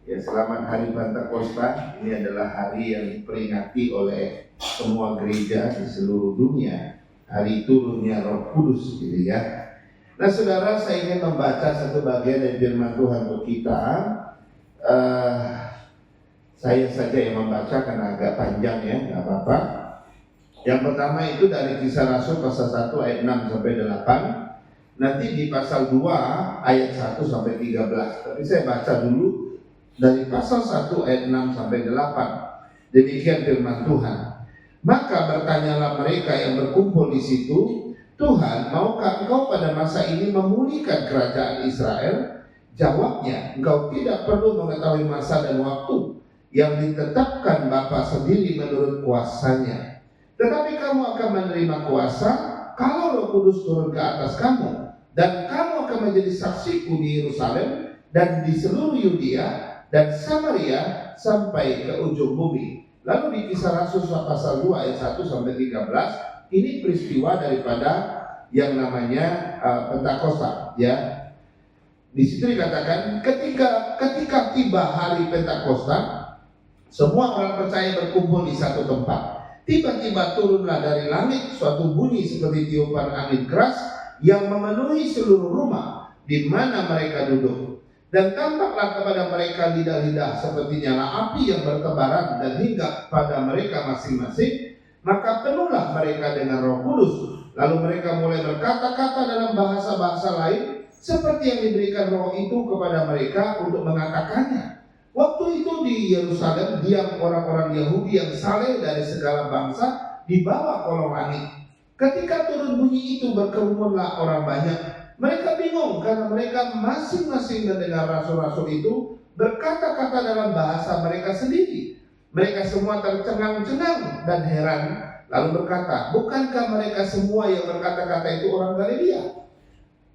Ya, selamat hari Pentakosta. Ini adalah hari yang diperingati oleh semua gereja di seluruh dunia. Hari turunnya Roh Kudus, gitu ya. Nah, saudara, saya ingin membaca satu bagian dari firman Tuhan untuk kita. Saya saja yang membaca karena agak panjang ya, nggak apa-apa. Yang pertama itu dari Kisah Rasul pasal 1 ayat 6 sampai 8. Nanti di pasal 2 ayat 1 sampai 13. Tapi saya baca dulu dari pasal 1 ayat 6 sampai 8. Demikian firman Tuhan. Maka bertanyalah mereka yang berkumpul di situ, Tuhan, maukah engkau pada masa ini memulihkan kerajaan Israel? Jawabnya, engkau tidak perlu mengetahui masa dan waktu yang ditetapkan Bapa sendiri menurut kuasanya. Tetapi kamu akan menerima kuasa kalau Roh Kudus turun ke atas kamu, dan kamu akan menjadi saksiku di Yerusalem dan di seluruh Yudea dan Samaria sampai ke ujung bumi. Lalu di Kisah Rasul pasal 2 ayat 1 sampai 13, ini peristiwa daripada yang namanya Pentakosta, ya. Di situ dikatakan ketika tiba hari Pentakosta, semua orang percaya berkumpul di satu tempat. Tiba-tiba turunlah dari langit suatu bunyi seperti tiupan angin keras yang memenuhi seluruh rumah di mana mereka duduk. Dan tampaklah kepada mereka lidah-lidah seperti nyala api yang bertebaran dan hingga pada mereka masing-masing. Maka penuhlah mereka dengan Roh Kudus. Lalu mereka mulai berkata-kata dalam bahasa-bahasa lain seperti yang diberikan Roh itu kepada mereka untuk mengatakannya. Waktu itu di Yerusalem diam orang-orang Yahudi yang saleh dari segala bangsa di bawah kolong langit. Ketika turun bunyi itu berkerumunlah orang banyak. Mereka bingung karena mereka masing-masing mendengar rasul-rasul itu berkata-kata dalam bahasa mereka sendiri. Mereka semua tercengang-cengang dan heran, lalu berkata, bukankah mereka semua yang berkata-kata itu orang Galilea?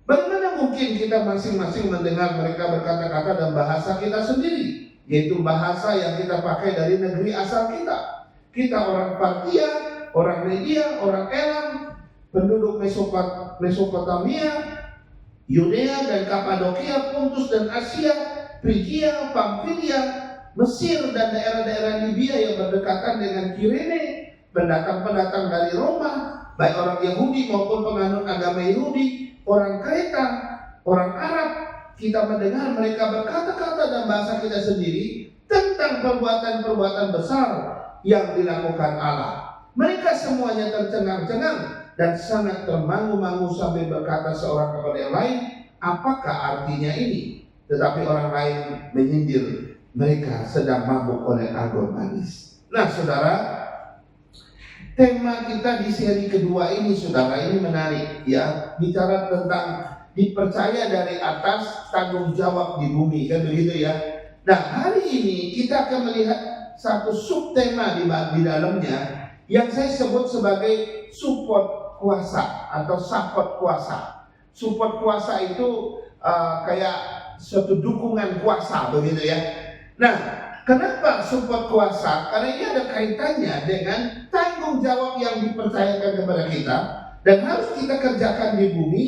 Bagaimana mungkin kita masing-masing mendengar mereka berkata-kata dalam bahasa kita sendiri, yaitu bahasa yang kita pakai dari negeri asal kita? Kita orang Partia, orang Media, orang Elam, penduduk Mesopotamia, Yudea dan Kapadokia, Pontus dan Asia, Frigia, Pamfilia, Mesir dan daerah-daerah Libya yang berdekatan dengan Kirene, pendatang-pendatang dari Roma, baik orang Yahudi maupun penganut agama Yahudi, orang Kreta, orang Arab. Kita mendengar mereka berkata-kata dalam bahasa kita sendiri tentang perbuatan-perbuatan besar yang dilakukan Allah. Mereka semuanya tercengang-cengang dan sangat termangu-mangu sambil berkata seorang kepada yang lain, apakah artinya ini? Tetapi orang lain menyindir, mereka sedang mabuk oleh anggur manis. Nah, saudara, tema kita di seri kedua ini, saudara, ini menarik, ya. Bicara tentang dipercaya dari atas, tanggung jawab di bumi, kan begitu ya. Nah, hari ini kita akan melihat satu subtema di dalamnya yang saya sebut sebagai support kuasa atau support kuasa. Support kuasa itu kayak suatu dukungan kuasa, begitu ya. Nah, kenapa support kuasa? Karena ini ada kaitannya dengan tanggung jawab yang dipercayakan kepada kita dan harus kita kerjakan di bumi,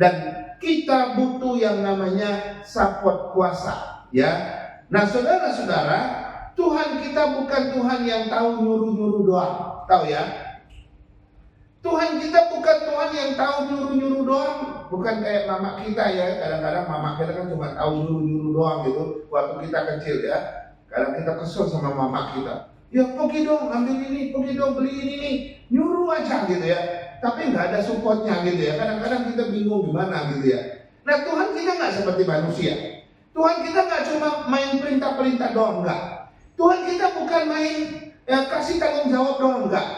dan kita butuh yang namanya support kuasa, ya. Nah, saudara-saudara, Tuhan kita bukan Tuhan yang tahu nyuruh-nyuruh doang, tahu ya? Tuhan kita bukan Tuhan yang tahu nyuruh-nyuruh doang, bukan kayak mama kita ya. Kadang-kadang mama kita kan cuma tahu nyuruh-nyuruh doang gitu. Waktu kita kecil ya, kadang kita kesel sama mama kita. Ya pergi dong ambil ini, pergi dong beli ini nih, nyuruh aja gitu ya. Tapi nggak ada supportnya gitu ya. Kadang-kadang kita bingung gimana gitu ya. Nah, Tuhan kita nggak seperti manusia. Tuhan kita nggak cuma main perintah-perintah doang, enggak. Tuhan kita bukan main kasih tanggung jawab doang, enggak.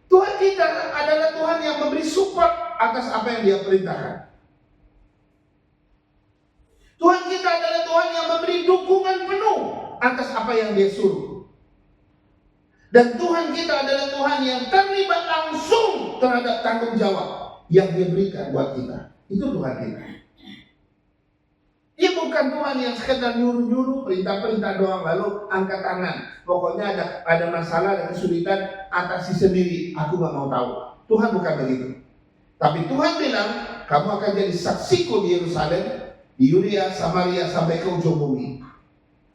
Tuhan kita adalah Tuhan yang memberi support atas apa yang Dia perintahkan. Tuhan kita adalah Tuhan yang memberi dukungan penuh atas apa yang Dia suruh. Dan Tuhan kita adalah Tuhan yang terlibat langsung terhadap tanggung jawab yang Dia berikan buat kita. Itu Tuhan kita. Dia bukan Tuhan yang sekedar nyuruh-nyuruh, perintah-perintah doang lalu angkat tangan. Pokoknya ada masalah, ada kesulitan, atasi sendiri. Aku gak mau tahu. Tuhan bukan begitu. Tapi Tuhan bilang, kamu akan jadi saksiku di Yerusalem, di Yudea, Samaria, sampai ke ujung bumi.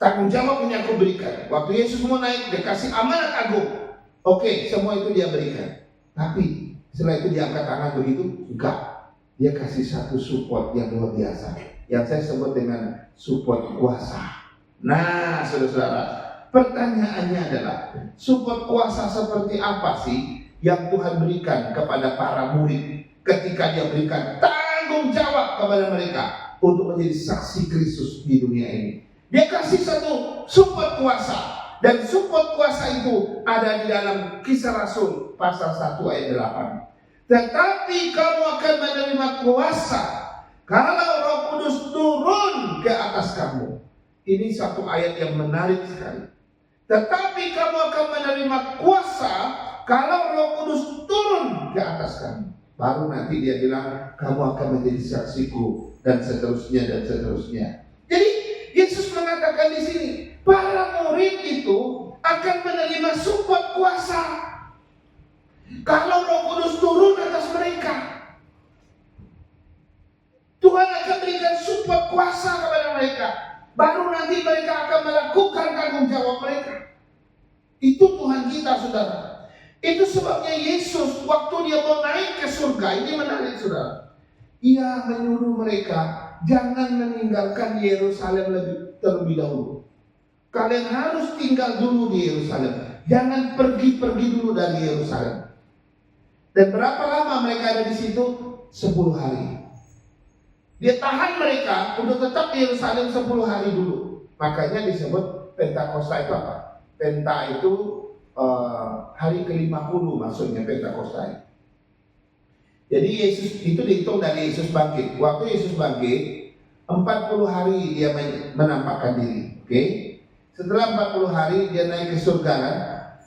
Tanggung jawab ini aku berikan. Waktu Yesus mau naik, dia kasih amanat agung. Oke, semua itu dia berikan. Tapi setelah itu dia angkat tangan begitu? Enggak. Dia kasih satu support yang luar biasa, yang saya sebut dengan support kuasa. Nah, saudara-saudara, pertanyaannya adalah, support kuasa seperti apa sih yang Tuhan berikan kepada para murid ketika dia berikan tanggung jawab kepada mereka untuk menjadi saksi Kristus di dunia ini? Dia kasih satu support kuasa, dan support kuasa itu ada di dalam Kisah Rasul pasal 1 ayat 8. Tetapi kamu akan menerima kuasa kalau Roh Kudus turun ke atas kamu. Ini satu ayat yang menarik sekali. Tetapi kamu akan menerima kuasa kalau Roh Kudus turun ke atas kamu. Baru nanti dia bilang, kamu akan menjadi saksiku, dan seterusnya dan seterusnya. Jadi Yesus mengatakan di sini, para murid itu akan menerima support kuasa kalau Roh Kudus turun atas mereka. Tuhan akan berikan support kuasa kepada mereka. Baru nanti mereka akan melakukan tanggung jawab mereka. Itu Tuhan kita, saudara. Itu sebabnya Yesus waktu dia mau naik ke surga, ini menarik, saudara. Ia menyuruh mereka, jangan meninggalkan Yerusalem terlebih dahulu. Kalian harus tinggal dulu di Yerusalem. Jangan pergi-pergi dulu dari Yerusalem. Dan berapa lama mereka ada di situ? 10 hari. Dia tahan mereka untuk tetap di Yerusalem 10 hari dulu. Makanya disebut Pentakosta itu apa? Penta itu hari ke-50 maksudnya Pentakosta. Jadi Yesus itu dihitung dari Yesus bangkit. Waktu Yesus bangkit, 40 hari dia menampakkan diri. Oke? Setelah 40 hari dia naik ke surga kan?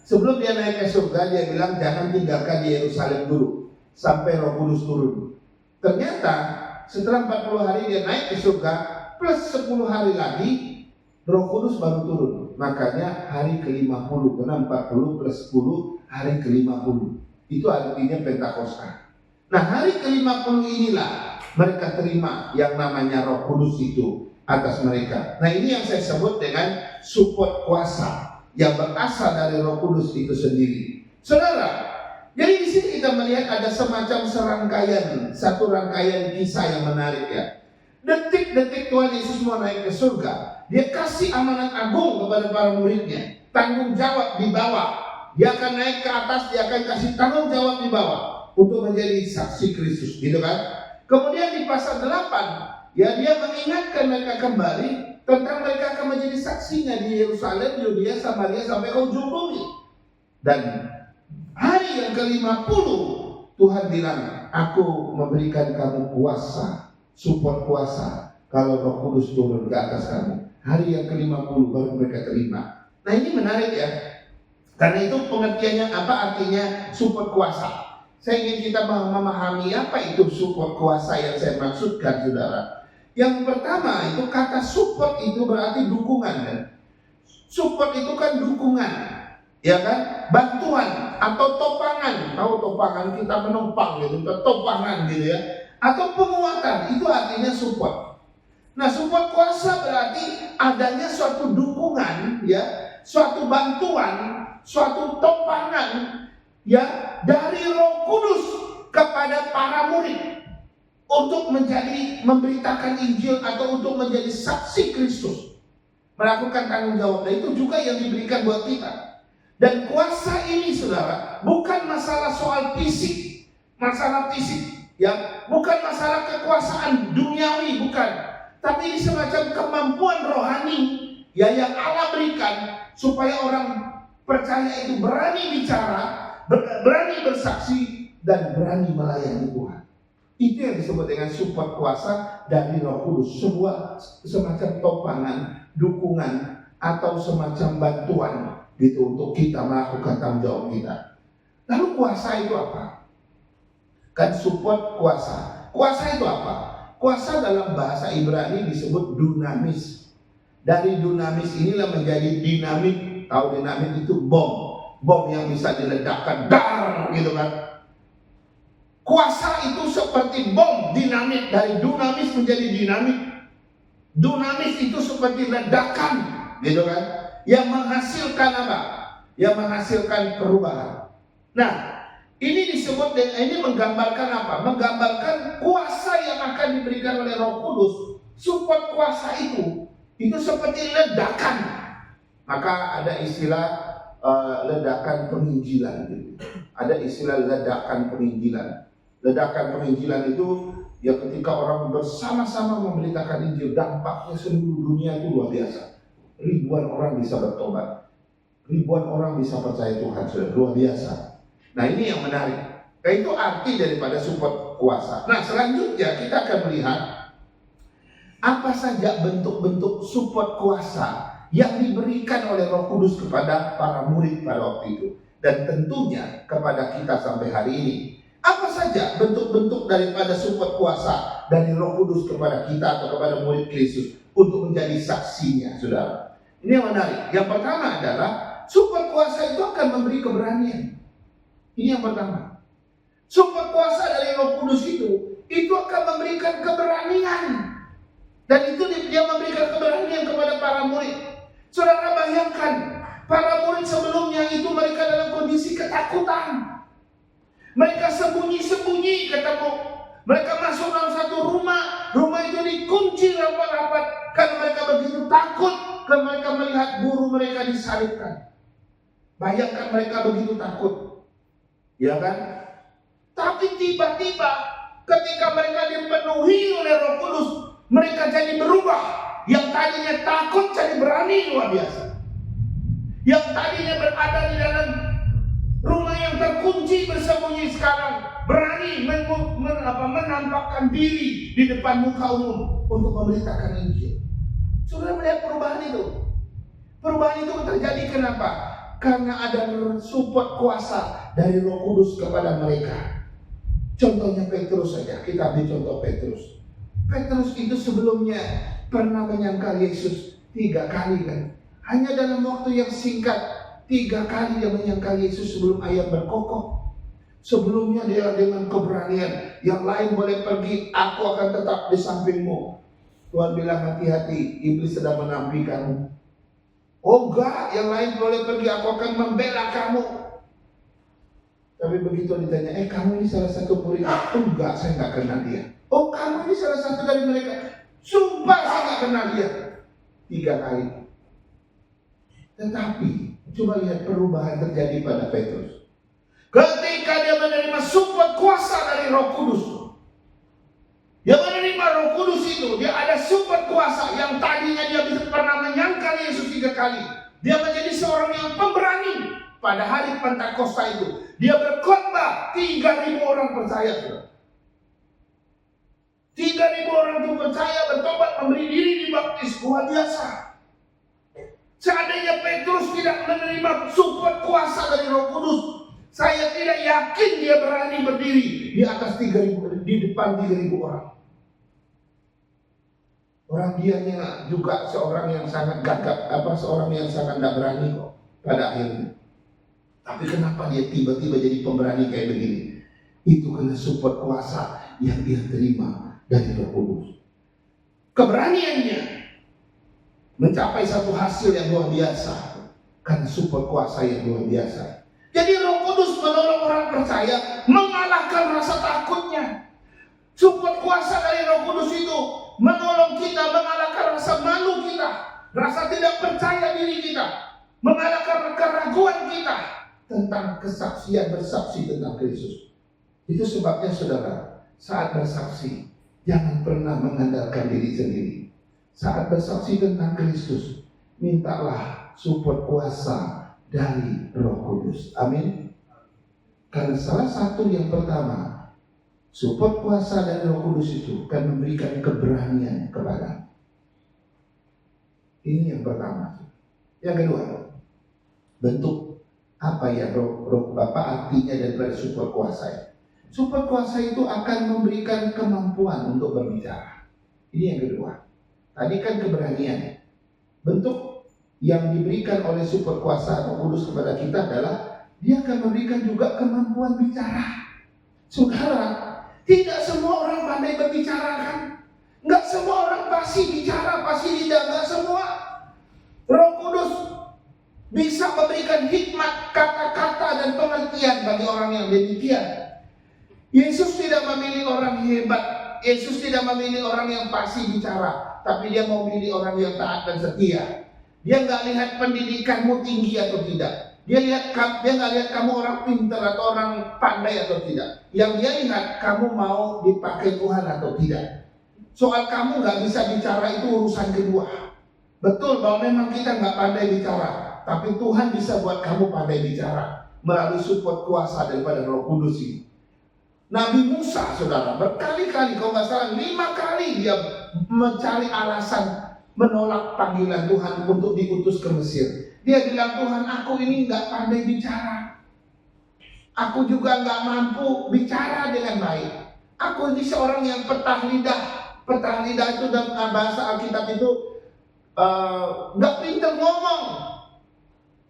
Sebelum dia naik ke surga, dia bilang jangan tinggalkan di Yerusalem dulu sampai Roh Kudus turun. Ternyata setelah 40 hari dia naik ke surga, plus 10 hari lagi Roh Kudus baru turun. Makanya hari ke-50, karena 40 plus 10 hari ke-50. Itu artinya Pentakosta. Nah, hari ke-50 inilah mereka terima yang namanya Roh Kudus itu atas mereka. Nah, ini yang saya sebut dengan support kuasa yang berasal dari Roh Kudus itu sendiri. Saudara, jadi di sini kita melihat ada semacam satu rangkaian kisah yang menarik ya. Detik-detik Tuhan Yesus mau naik ke surga, dia kasih amanat agung kepada para muridnya. Tanggung jawab di bawah. Dia akan naik ke atas, dia akan kasih tanggung jawab di bawah untuk menjadi saksi Kristus, gitu kan? Kemudian di pasal 8, ya dia mengingatkan mereka kembali tentang mereka akan menjadi saksinya di Yerusalem, Yudea, Samaria sampai ke ujung bumi. Dan hari yang ke-50 Tuhan bilang, aku memberikan kamu kuasa, support kuasa kalau Roh Kudus turun ke atas kamu. Hari yang ke-50 baru mereka terima. Nah, ini menarik ya. Karena itu pengertiannya apa artinya support kuasa. Saya ingin kita memahami apa itu support kuasa yang saya maksudkan, saudara. Yang pertama itu kata support itu berarti dukungan kan? Support itu kan dukungan, ya kan? Bantuan atau topangan. Tahu topangan, kita menopang gitu, topangan gitu ya. Atau penguatan, itu artinya support. Nah, support kuasa berarti adanya suatu dukungan ya, suatu bantuan, suatu topangan ya dari Roh Kudus kepada para murid untuk memberitakan Injil atau untuk menjadi saksi Kristus, melakukan tanggung jawab. Dan itu juga yang diberikan buat kita. Dan kuasa ini, saudara, bukan masalah soal fisik, ya, bukan masalah kekuasaan duniawi, bukan. Tapi ini semacam kemampuan rohani ya yang Allah berikan supaya orang percaya itu berani bicara, berani bersaksi, dan berani melayani Tuhan. Itu yang disebut dengan support kuasa dari Roh Kudus. Sebuah semacam topangan, dukungan, atau semacam bantuan gitu untuk kita melakukan tanggung jawab kita. Lalu kuasa itu apa? Kan support kuasa. Kuasa itu apa? Kuasa dalam bahasa Ibrani disebut dunamis. Dari dunamis inilah menjadi dinamit. Tahu dinamit itu bom. Bom yang bisa diledakkan, dar gitu kan. Kuasa itu seperti bom dinamit. Dari dunamis menjadi dinamit. Dunamis itu seperti ledakan gitu kan? Yang menghasilkan apa? Yang menghasilkan perubahan. Nah, ini disebut, ini menggambarkan apa? Menggambarkan kuasa yang akan diberikan oleh Roh Kudus. Support kuasa itu seperti ledakan. Maka ada istilah ledakan penginjilan gitu. Ada istilah ledakan penginjilan. Ledakan penginjilan itu ya ketika orang bersama-sama memberitakan Injil, dampaknya seluruh dunia itu luar biasa. Ribuan orang bisa bertobat, ribuan orang bisa percaya Tuhan, sudah luar biasa. Nah, ini yang menarik. Nah, itu arti daripada support kuasa. Nah, selanjutnya kita akan melihat apa saja bentuk-bentuk support kuasa yang diberikan oleh Roh Kudus kepada para murid pada waktu itu, dan tentunya kepada kita sampai hari ini. Apa saja bentuk-bentuk daripada support kuasa dari Roh Kudus kepada kita atau kepada murid Kristus untuk menjadi saksinya, saudara? Ini yang menarik. Yang pertama adalah support kuasa itu akan memberi keberanian. Ini yang pertama. Support kuasa dari Roh Kudus itu akan memberikan keberanian. Dan itu dia memberikan keberanian kepada para murid. Saudara bayangkan, para murid sebelumnya itu mereka dalam kondisi ketakutan. Mereka sembunyi-sembunyi ketemu. Mereka masuk dalam satu rumah. Rumah itu dikunci rapat-rapat karena mereka begitu takut karena mereka melihat guru mereka disalibkan. Bayangkan mereka begitu takut, ya kan? Tapi tiba-tiba ketika mereka dipenuhi oleh Roh Kudus, mereka jadi berubah. Yang tadinya takut jadi berani, luar biasa. Yang tadinya berada di dalam rumah yang terkunci bersembunyi, sekarang berani menampakkan diri di depan muka umum untuk memberitakan Injil. Saudara melihat perubahan itu? Perubahan itu terjadi kenapa? Karena ada support kuasa dari Roh Kudus kepada mereka. Contohnya Petrus saja, kita ambil contoh Petrus. Petrus itu sebelumnya pernah menyangkal Yesus 3 kali kan. Hanya dalam waktu yang singkat 3 kali dia menyangkal Yesus sebelum ayam berkokok. Sebelumnya dia dengan keberanian, yang lain boleh pergi, aku akan tetap di sampingmu. Tuhan bilang, hati-hati, iblis sedang menampi kamu. Oh enggak, yang lain boleh pergi, aku akan membela kamu. Tapi begitu ditanya, kamu ini salah satu murid? Enggak, saya enggak kenal dia. Oh, kamu ini salah satu dari mereka? Sumpah saya enggak kenal dia. 3 kali. Tetapi coba lihat perubahan terjadi pada Petrus. Ketika dia menerima support kuasa dari Roh Kudus. Dia menerima Roh Kudus itu, dia ada support kuasa yang tadinya dia bisa pernah menyangkal Yesus 3 kali. Dia menjadi seorang yang pemberani. Pada hari Pentakosta itu, dia berkhotbah, 3.000 orang percaya. 3.000 orang itu percaya, bertobat, memberi diri dibaptis, luar biasa. Seandainya Petrus tidak menerima support kuasa dari Roh Kudus, saya tidak yakin dia berani berdiri di atas 3.000, di depan 3.000 orang. Orang dianya juga seorang yang sangat gagap, seorang yang sangat tidak berani kok pada akhirnya. Tapi kenapa dia tiba-tiba jadi pemberani kayak begini? Itu karena support kuasa yang dia terima dari Roh Kudus. Keberaniannya mencapai satu hasil yang luar biasa karena support kuasa yang luar biasa. Jadi Roh Kudus menolong orang percaya mengalahkan rasa takutnya. Support kuasa dari Roh Kudus itu menolong kita mengalahkan rasa malu kita, rasa tidak percaya diri kita, mengalahkan keraguan kita tentang kesaksian bersaksi tentang Kristus. Itu sebabnya saudara, saat bersaksi jangan pernah mengandalkan diri sendiri. Saat bersaksi tentang Kristus, mintalah support kuasa dari Roh Kudus. Amin. Karena salah satu yang pertama, support kuasa dari Roh Kudus itu akan memberikan keberanian kepada. Ini yang pertama. Yang kedua, bentuk apa ya roh Bapak artinya daripada support kuasa? Support kuasa itu akan memberikan kemampuan untuk berbicara. Ini yang kedua. Tadi kan keberanian. Bentuk yang diberikan oleh support kuasa Roh Kudus kepada kita adalah dia akan memberikan juga kemampuan bicara. Saudara, tidak semua orang pandai berbicara kan? Enggak semua orang pasti bicara, pasti tidak, enggak semua. Roh bisa memberikan hikmat, kata-kata dan pengertian bagi orang yang demikian. Yesus tidak memilih orang hebat, Yesus tidak memilih orang yang fasih bicara, tapi dia mau memilih orang yang taat dan setia. Dia nggak lihat pendidikanmu tinggi atau tidak. Dia nggak lihat kamu orang pintar atau orang pandai atau tidak. Yang dia lihat kamu mau dipakai Tuhan atau tidak. Soal kamu nggak bisa bicara itu urusan kedua. Betul bahwa memang kita nggak pandai bicara, tapi Tuhan bisa buat kamu pandai bicara melalui support kuasa daripada Roh Kudus ini. Nabi Musa, saudara, berkali-kali, kalau nggak salah 5 kali dia mencari alasan menolak panggilan Tuhan untuk diutus ke Mesir. Dia bilang, Tuhan, aku ini nggak pandai bicara. Aku juga nggak mampu bicara dengan baik. Aku ini seorang yang petah lidah. Petah lidah itu dalam bahasa Alkitab itu nggak pintar ngomong.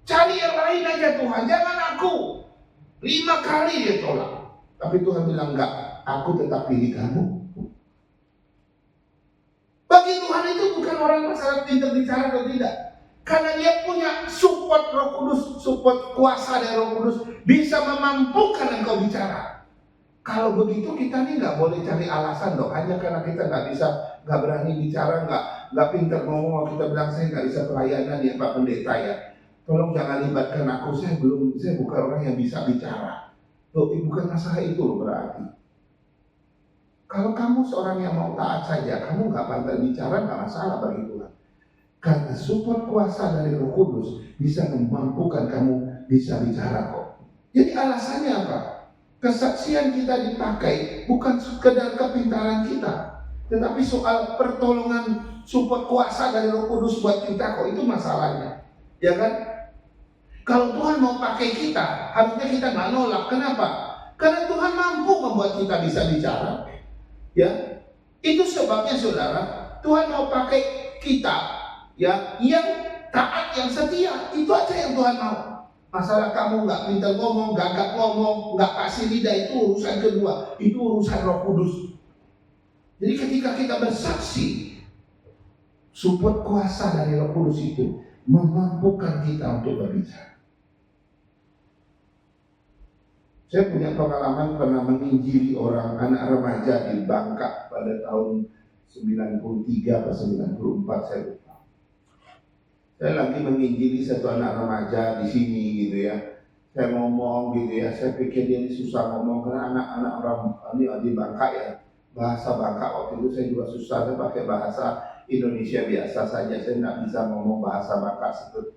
Cari yang lain aja Tuhan, jangan aku. 5 kali dia tolak. Tapi Tuhan bilang, enggak, aku tetap pilih kamu. Bagi Tuhan itu bukan orang masalah pintar bicara atau tidak. Karena dia punya support Roh Kudus, support kuasa dari Roh Kudus, bisa memampukan engkau bicara. Kalau begitu kita nih nggak boleh cari alasan dong. Hanya karena kita nggak berani bicara, nggak pintar ngomong, kita bilang saya nggak bisa pelayanan ya Pak Pendeta ya. Tolong jangan libatkan aku, saya bukan orang yang bisa bicara. Loh, bukan masalah itu loh berarti. Kalau kamu seorang yang mau taat saja, kamu nggak pandai bicara, nggak masalah bagi Tuhan. Karena support kuasa dari Roh Kudus bisa memampukan kamu bisa bicara kok. Jadi alasannya apa? Kesaksian kita dipakai bukan sekedar kepintaran kita, tetapi soal pertolongan support kuasa dari Roh Kudus buat kita kok, itu masalahnya. Ya kan? Kalau Tuhan mau pakai kita, harusnya kita nggak nolak. Kenapa? Karena Tuhan mampu membuat kita bisa bicara. Ya, itu sebabnya saudara, Tuhan mau pakai kita, ya, yang taat, yang setia. Itu aja yang Tuhan mau. Masalah kamu nggak pintar ngomong, gagap ngomong, nggak kasih lidah, itu urusan kedua. Itu urusan Roh Kudus. Jadi ketika kita bersaksi, support kuasa dari Roh Kudus itu memampukan kita untuk berbicara. Saya punya pengalaman pernah menginjili orang anak remaja di Bangka pada tahun 93 atau 94 saya lupa. Saya lagi menginjili satu anak remaja di sini gitu ya. Saya ngomong gitu ya, saya pikir dia ini susah ngomong karena anak-anak orang ini di Bangka ya. Bahasa Bangka waktu itu saya juga susah, saya pakai bahasa Indonesia biasa saja. Saya nggak bisa ngomong bahasa Bangka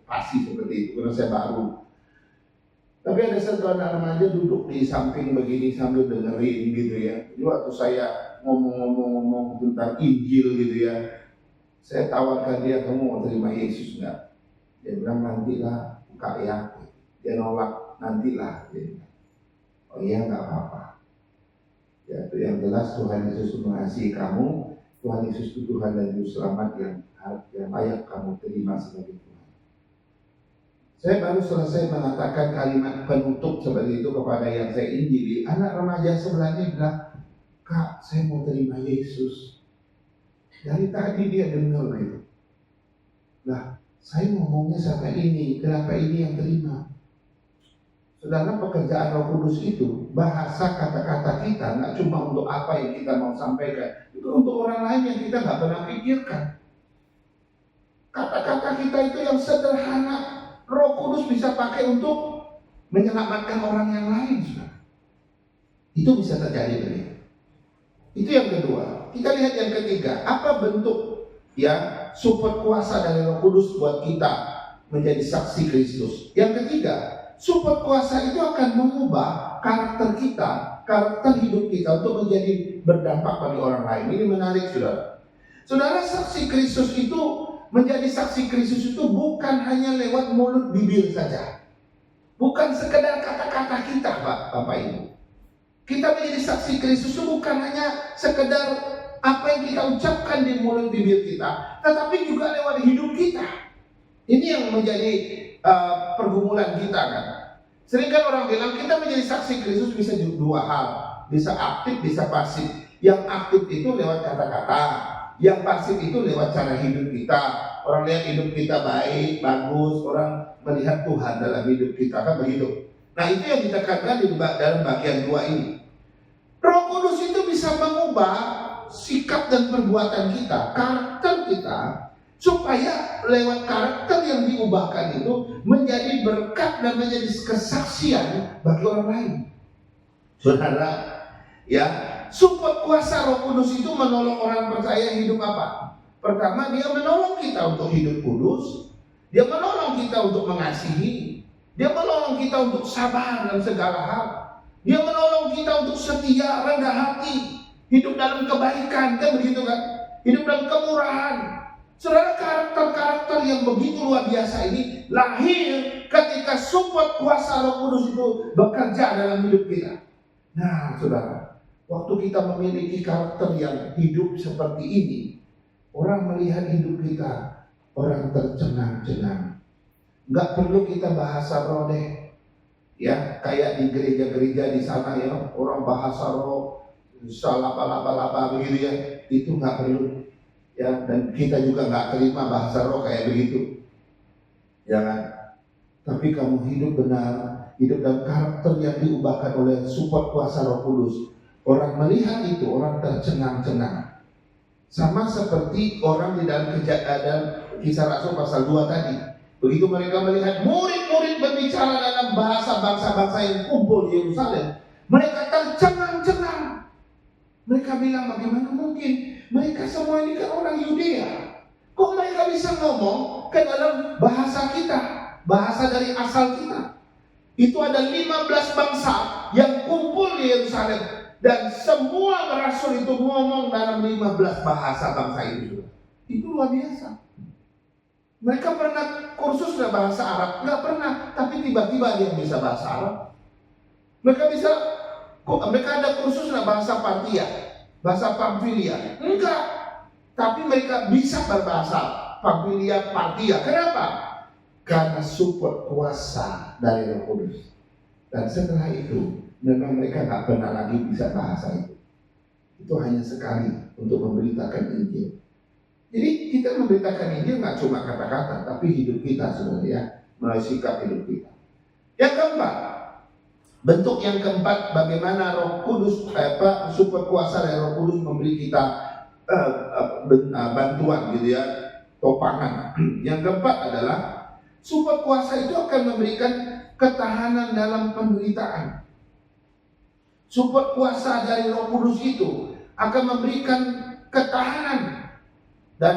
pasti seperti itu karena saya baru. Tapi ada satu anak remaja duduk di samping begini sambil dengerin gitu ya. Jadi waktu saya ngomong tentang Injil gitu ya, saya tawarkan dia, kamu mau terima Yesus enggak? Dia bilang nantilah, buka ya. Dia nolak, nantilah. Dia bilang, oh iya nggak apa-apa. Ya itu yang jelas Tuhan Yesus mengasihi kamu. Tuhan Yesus itu Tuhan dan Juru Selamat yang layak kamu terima sebagai Tuhan. Saya baru selesai mengatakan kalimat penutup seperti itu kepada yang saya injili. Anak remaja sebelahnya bilang, Kak, saya mau terima Yesus. Dari tadi dia dengar gitu. Nah, saya ngomongnya sampai ini, kenapa ini yang terima? Saudara, pekerjaan Roh Kudus itu, bahasa kata-kata kita nggak cuma untuk apa yang kita mau sampaikan, itu untuk orang lain yang kita nggak pernah pikirkan. Kata-kata kita itu yang sederhana, Roh Kudus bisa pakai untuk menyelamatkan orang yang lain, saudara. Itu bisa terjadi begitu. Itu yang kedua. Kita lihat yang ketiga, apa bentuk ya support kuasa dari Roh Kudus buat kita menjadi saksi Kristus. Yang ketiga, support kuasa itu akan mengubah karakter kita, karakter hidup kita untuk menjadi berdampak bagi orang lain. Ini menarik, saudara. Saudara, saksi Kristus itu, menjadi saksi Kristus itu bukan hanya lewat mulut bibir saja. Bukan sekedar kata-kata kita, Bapak Ibu. Kita menjadi saksi Kristus itu bukan hanya sekedar apa yang kita ucapkan di mulut bibir kita, tetapi juga lewat hidup kita. Ini yang menjadi pergumulan kita kan. Sering kan orang bilang kita menjadi saksi Kristus bisa dua hal, bisa aktif, bisa pasif. Yang aktif itu lewat kata-kata, yang pasif itu lewat cara hidup kita. orang lihat hidup kita baik, bagus, orang melihat Tuhan dalam hidup kita, kan begitu. Nah itu yang ditekankan di dalam bagian 2 ini. Roh Kudus itu bisa mengubah sikap dan perbuatan kita, karakter kita, supaya lewat karakter yang diubahkan itu menjadi berkat dan menjadi kesaksian bagi orang lain. Saudara, ya, support kuasa Roh Kudus itu menolong orang percaya hidup apa? Pertama, dia menolong kita untuk hidup kudus, dia menolong kita untuk mengasihi, dia menolong kita untuk sabar dalam segala hal, dia menolong kita untuk setia, rendah hati, hidup dalam kebaikan, kan begitu kan? Hidup dalam kemurahan. Saudara, karakter-karakter yang begitu luar biasa ini lahir ketika support kuasa Roh Kudus itu bekerja dalam hidup kita. Nah, saudara, waktu kita memiliki karakter yang hidup seperti ini, orang melihat hidup kita, orang tercengang-cengang. Nggak perlu kita bahasa roh deh, ya, kayak di gereja-gereja di sana ya, orang bahasa roh, lapa-lapa begitu ya, itu nggak perlu. Ya, dan kita juga nggak terima bahasa roh kayak begitu, ya kan? Tapi kamu hidup benar, hidup dalam karakter yang diubahkan oleh support kuasa Roh Kudus. Orang melihat itu, orang tercengang-cengang. Sama seperti orang di dalam Kisah Rasul pasal 2 tadi. Begitu mereka melihat murid-murid berbicara dalam bahasa bangsa-bangsa yang kumpul di Yerusalem, mereka tercengang-cengang. Mereka bilang, bagaimana mungkin? Mereka semua ini kan orang Yudea. Kok mereka bisa ngomong ke dalam bahasa kita, bahasa dari asal kita? Itu ada 15 bangsa yang kumpul di Yerusalem, dan semua rasul itu ngomong dalam 15 bahasa bangsa itu. Itu luar biasa. Mereka pernah kursus nggak bahasa Arab? Nggak pernah, tapi tiba-tiba dia bisa bahasa Arab. Mereka ada kursus nggak bahasa Partia, bahasa Pamfilia? Enggak, tapi mereka bisa berbahasa Pamfilia, Partia. Kenapa? Karena support kuasa dari Roh Kudus. Dan setelah itu memang mereka nggak pernah lagi bisa bahasa itu. Itu hanya sekali untuk memberitakan Injil. Jadi kita memberitakan Injil nggak cuma kata-kata, tapi hidup kita sebenarnya, melalui sikap hidup kita. Yang keempat, bentuk yang keempat, bagaimana Roh Kudus, support kuasa dari Roh Kudus memberi kita bantuan gitu ya, topangan. Yang keempat adalah support kuasa itu akan memberikan ketahanan dalam penderitaan. Support kuasa dari Roh Kudus itu akan memberikan ketahanan dan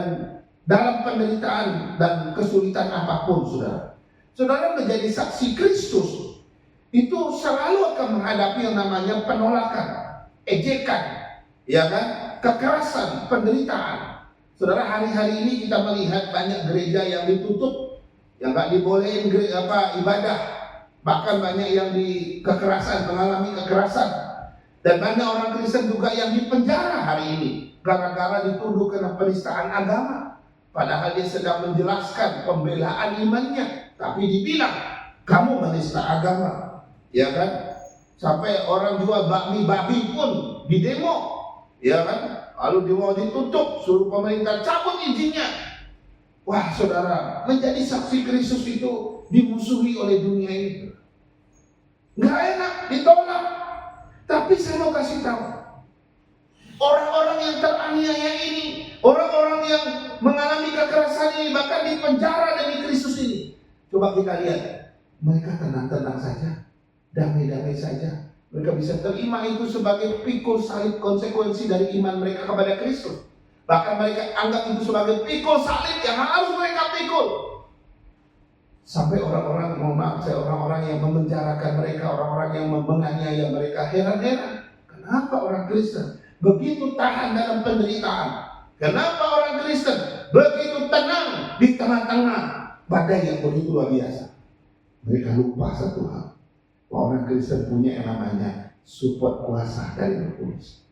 dalam penderitaan dan kesulitan apapun, saudara. Saudara menjadi saksi Kristus itu selalu akan menghadapi yang namanya penolakan, ejekan, ya kan, kekerasan, penderitaan. Saudara, hari-hari ini kita melihat banyak gereja yang ditutup, yang nggak dibolehin ibadah, bahkan banyak yang mengalami kekerasan, dan banyak orang Kristen juga yang dipenjara hari ini gara-gara dituduh kena penistaan agama, padahal dia sedang menjelaskan pembelaan imannya, tapi dibilang kamu menista agama, ya kan? Sampai orang jual bakmi babi pun di demo, ya kan? Lalu dia mau ditutup, suruh pemerintah cabut izinnya. Wah, saudara, menjadi saksi Kristus itu dimusuhi oleh dunia ini. Nggak enak, ditolak. Tapi saya mau kasih tahu, orang-orang yang teraniaya ini, orang-orang yang mengalami kekerasan ini, bahkan di penjara demi Kristus ini, coba kita lihat, mereka tenang-tenang saja, damai-damai saja. Mereka bisa terima itu sebagai pikul salib, konsekuensi dari iman mereka kepada Kristus. Bahkan mereka anggap itu sebagai pikul salib yang harus mereka pikul. Sampai orang-orang, orang-orang yang memenjarakan mereka, orang-orang yang menganiaya mereka, heran-heran. Kenapa orang Kristen begitu tahan dalam penderitaan? Kenapa orang Kristen begitu tenang di tengah-tengah badai yang begitu luar biasa? Mereka lupa satu hal, bahwa orang Kristen punya yang namanya support kuasa dari Roh Kudus.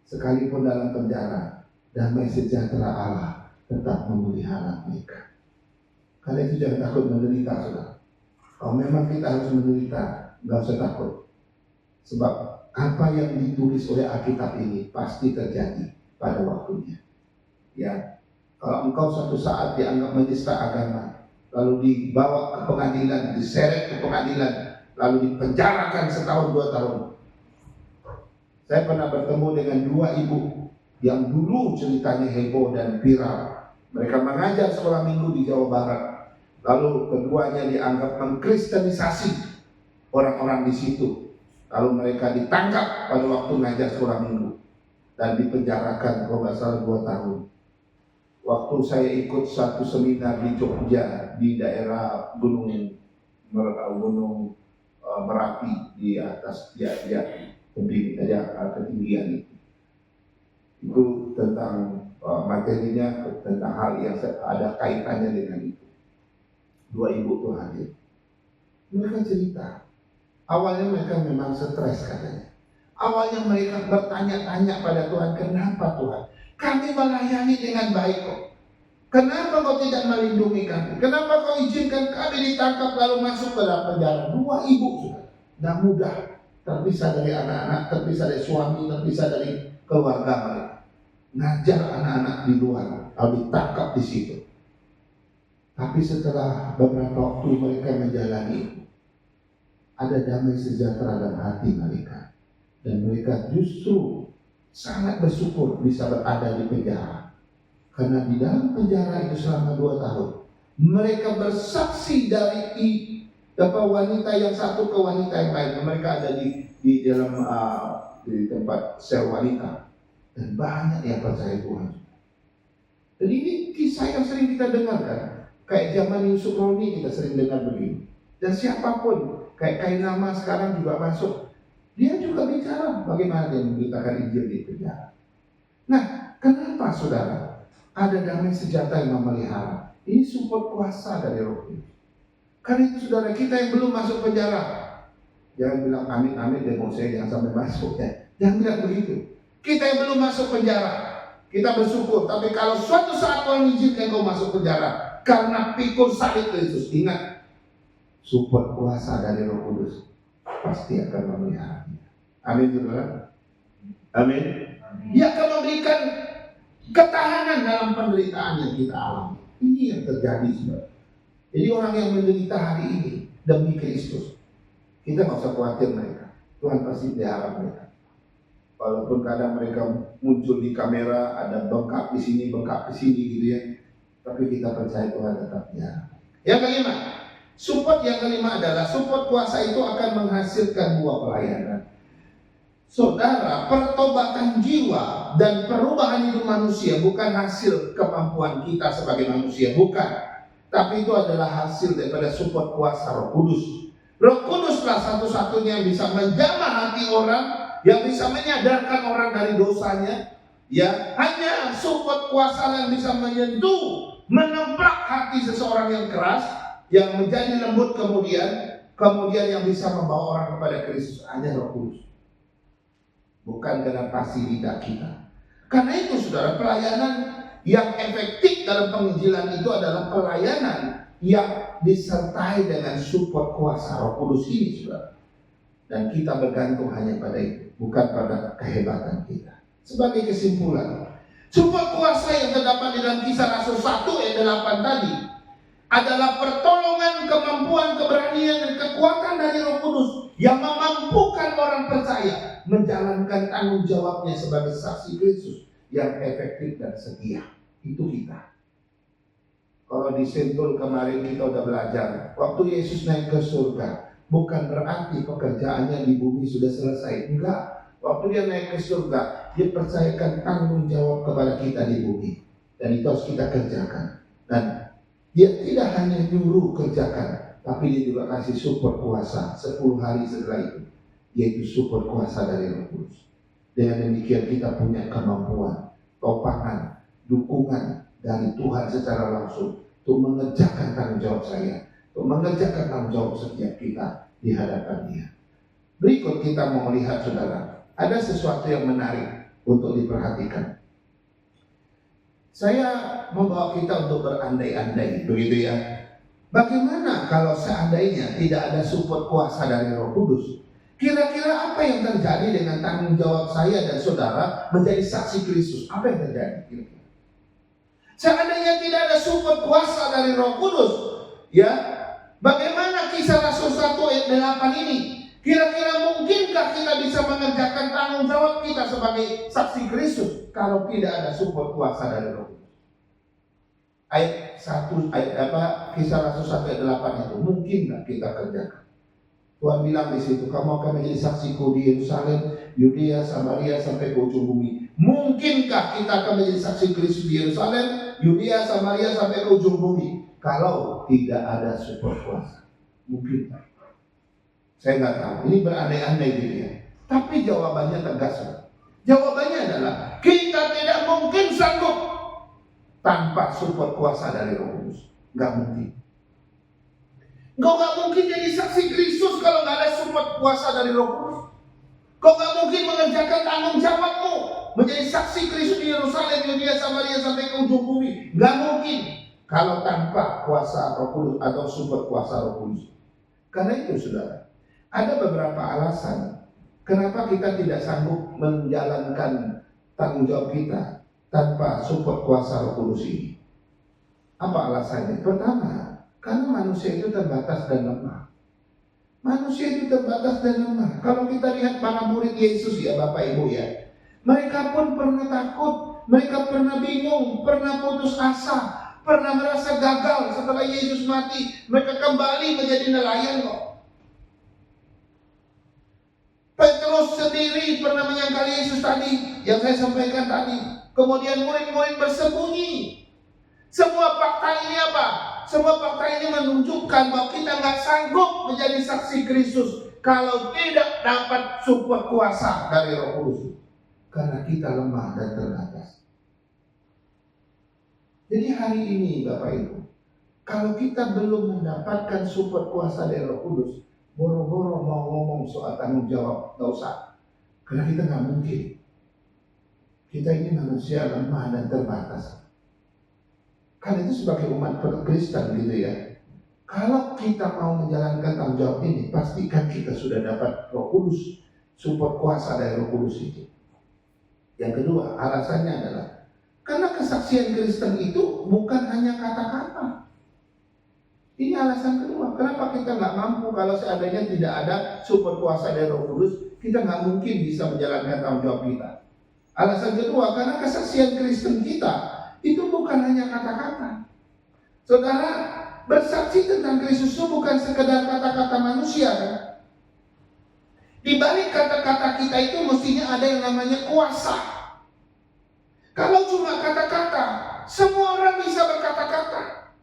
Sekalipun dalam penjara, damai sejahtera Allah tetap memelihara mereka. Kalian itu jangan takut menderita, saudara. Kalau memang kita harus menderita, nggak usah takut. Sebab apa yang ditulis oleh Alkitab ini pasti terjadi pada waktunya. Ya, Kalau engkau suatu saat dianggap menista agama, lalu dibawa ke pengadilan, diseret ke pengadilan, lalu dipenjarakan setahun 2 tahun. Saya pernah bertemu dengan 2 ibu yang dulu ceritanya heboh dan viral. Mereka mengajar sekolah minggu di Jawa Barat. Lalu keduanya dianggap mengkristenisasi orang-orang di situ. Lalu mereka ditangkap pada waktu ngajar sekolah minggu dan dipenjarakan kalau nggak salah 2 tahun. Waktu saya ikut satu seminar di Jogja di daerah Gunung Merapi di atas ketinggian itu tentang materinya tentang hal yang ada kaitannya dengan itu. 2 ibu tuh hadir. Mereka cerita, awalnya mereka memang stres katanya. Awalnya mereka bertanya-tanya pada Tuhan, kenapa Tuhan? Kami melayani dengan baik kok. Kenapa kau tidak melindungi kami? Kenapa kau izinkan kami ditangkap lalu masuk ke dalam penjara? 2 ibu sudah. Tidak mudah terpisah dari anak-anak, terpisah dari suami, terpisah dari keluarga mereka. Ngajar anak-anak di luar, lalu ditangkap di situ. Tapi setelah beberapa waktu mereka menjalani itu, ada damai sejahtera dalam hati mereka. Dan mereka justru sangat bersyukur bisa berada di penjara. Karena di dalam penjara itu selama 2 tahun, mereka bersaksi dari wanita yang satu ke wanita yang lain. Mereka ada di dalam di tempat sel wanita. Dan banyak yang percaya Tuhan. Dan ini kisah yang sering kita dengarkan. Kayak zaman Yusuf Roni kita sering dengar begini. Dan siapapun, kayak Kainama sekarang juga masuk. Dia juga bicara bagaimana dia memberitakan Injil di penjara. Nah, kenapa saudara? Ada damai sejahtera yang memelihara. Ini support kuasa dari Roh Kudus. Karena itu saudara kita yang belum masuk penjara, jangan bilang amin demo saya jangan sampai masuk ya. Jangan bilang begitu. Kita yang belum masuk penjara, kita bersyukur. Tapi kalau suatu saat Tuhan izinkan kau masuk penjara karena pikul salib Kristus, ingat, support kuasa dari Roh Kudus pasti akan memelihara. Amin saudara. Amin. Dia akan memberikan ketahanan dalam penderitaan yang kita alami. Ini yang terjadi saudara. Jadi orang yang menderita hari ini demi Kristus, kita nggak usah khawatir mereka. Tuhan pasti pelihara mereka. Walaupun kadang mereka muncul di kamera, ada bengkak di sini gitu ya. Tapi kita percaya Tuhan tetap pelihara. Yang kelima, support yang kelima adalah support kuasa itu akan menghasilkan buah pelayanan. Saudara, pertobatan jiwa dan perubahan hidup manusia bukan hasil kemampuan kita sebagai manusia, bukan. Tapi itu adalah hasil daripada support kuasa Roh Kudus. Roh Kuduslah satu-satunya yang bisa menjamah hati orang, yang bisa menyadarkan orang dari dosanya. Ya, hanya support kuasa yang bisa menyentuh, menemplak hati seseorang yang keras, yang menjadi lembut kemudian yang bisa membawa orang kepada Kristus, hanya Roh Kudus. Bukan karena fasilitas kita. Karena itu saudara, pelayanan yang efektif dalam penginjilan itu adalah pelayanan yang disertai dengan support kuasa Roh Kudus ini saudara. Dan kita bergantung hanya pada itu, bukan pada kehebatan kita. Sebagai kesimpulan, support kuasa yang terdapat di dalam Kisah Rasul 1 ayat 8 tadi adalah pertolongan, kemampuan, keberanian, dan kekuatan dari Roh Kudus yang memampukan orang percaya menjalankan tanggung jawabnya sebagai saksi Kristus yang efektif dan setia. Itu kita. Kalau di Sentul kemarin kita udah belajar, waktu Yesus naik ke surga, bukan berarti pekerjaannya di bumi sudah selesai. Enggak. Waktu dia naik ke surga, dia percayakan tanggung jawab kepada kita di bumi. Dan itu harus kita kerjakan. Dan dia tidak hanya nyuruh kerjakan, tapi dia juga kasih support kuasa 10 hari setelah itu, yaitu support kuasa dari Roh Kudus. Dengan demikian kita punya kemampuan, topangan, dukungan dari Tuhan secara langsung untuk mengerjakan tanggung jawab saya, untuk mengerjakan tanggung jawab setiap kita di hadapan Dia. Berikut kita mau melihat saudara, ada sesuatu yang menarik untuk diperhatikan. Saya membawa kita untuk berandai-andai, begitu ya. Bagaimana kalau seandainya tidak ada support kuasa dari Roh Kudus? Kira-kira apa yang terjadi dengan tanggung jawab saya dan saudara menjadi saksi Kristus? Apa yang terjadi? Kira-kira Seandainya tidak ada support kuasa dari Roh Kudus, ya, bagaimana Kisah Rasul 1 ayat 8 ini? Kira-kira mungkinkah kita bisa mengerjakan tanggung jawab kita sebagai saksi Kristus kalau tidak ada support kuasa dari Roh Kudus? Ayat 1 Kisah Rasul 1 ayat 8 itu mungkin nggak kita kerjakan? Tuhan bilang di situ, kamu akan menjadi saksiku di Yerusalem, Yudea, Samaria sampai ke ujung bumi. Mungkinkah kita akan menjadi saksi Kristus di Yerusalem, Yudea, Samaria sampai ke ujung bumi kalau tidak ada support kuasa? Mungkin. Saya nggak tahu. Ini berandai-andai gitu ya. Tapi jawabannya tegas. Jawabannya adalah kita tidak mungkin sanggup tanpa support kuasa dari Roh Kudus. Nggak mungkin. Kau nggak mungkin jadi saksi Kristus kalau nggak ada support kuasa dari Roh Kudus. Kau nggak mungkin mengerjakan tanggung jawabmu menjadi saksi Kristus di Yerusalem, Yudea, Samaria sampai ke ujung bumi. Nggak mungkin kalau tanpa kuasa Roh Kudus atau support kuasa Roh Kudus. Karena itu, saudara, ada beberapa alasan kenapa kita tidak sanggup menjalankan tanggung jawab kita tanpa support kuasa Roh Kudus ini. Apa alasannya? Pertama, karena manusia itu terbatas dan lemah. Manusia itu terbatas dan lemah. Kalau kita lihat para murid Yesus ya Bapak Ibu ya, mereka pun pernah takut, mereka pernah bingung, pernah putus asa, pernah merasa gagal setelah Yesus mati. Mereka kembali menjadi nelayan kok. Petrus sendiri pernah menyangkal Yesus tadi, yang saya sampaikan tadi. Kemudian murid-murid bersembunyi. Semua fakta ini apa? Semua fakta ini menunjukkan bahwa kita nggak sanggup menjadi saksi Kristus kalau tidak dapat support kuasa dari Roh Kudus. Karena kita lemah dan terbatas. Jadi hari ini Bapak Ibu, kalau kita belum mendapatkan support kuasa dari Roh Kudus, boro-boro mau ngomong soal tanggung jawab, nggak usah. Karena kita nggak mungkin. Kita ini manusia lemah dan terbatas. Kan itu sebagai umat Kristen gitu ya. Kalau kita mau menjalankan tanggung jawab ini, pastikan kita sudah dapat Roh Kudus, support kuasa dari Roh Kudus itu. Yang kedua, alasannya adalah karena kesaksian Kristen itu bukan hanya kata-kata. Ini alasan kedua. Kenapa kita nggak mampu kalau seandainya tidak ada support kuasa dari Roh Kudus, kita nggak mungkin bisa menjalankan tanggung jawab kita. Alasan kedua, karena kesaksian Kristen kita itu bukan hanya kata-kata. Saudara, bersaksi tentang Kristus itu bukan sekedar kata-kata manusia kan? Di balik kata-kata kita itu mestinya ada yang namanya kuasa. Kalau cuma kata-kata, semua orang bisa berkata-kata.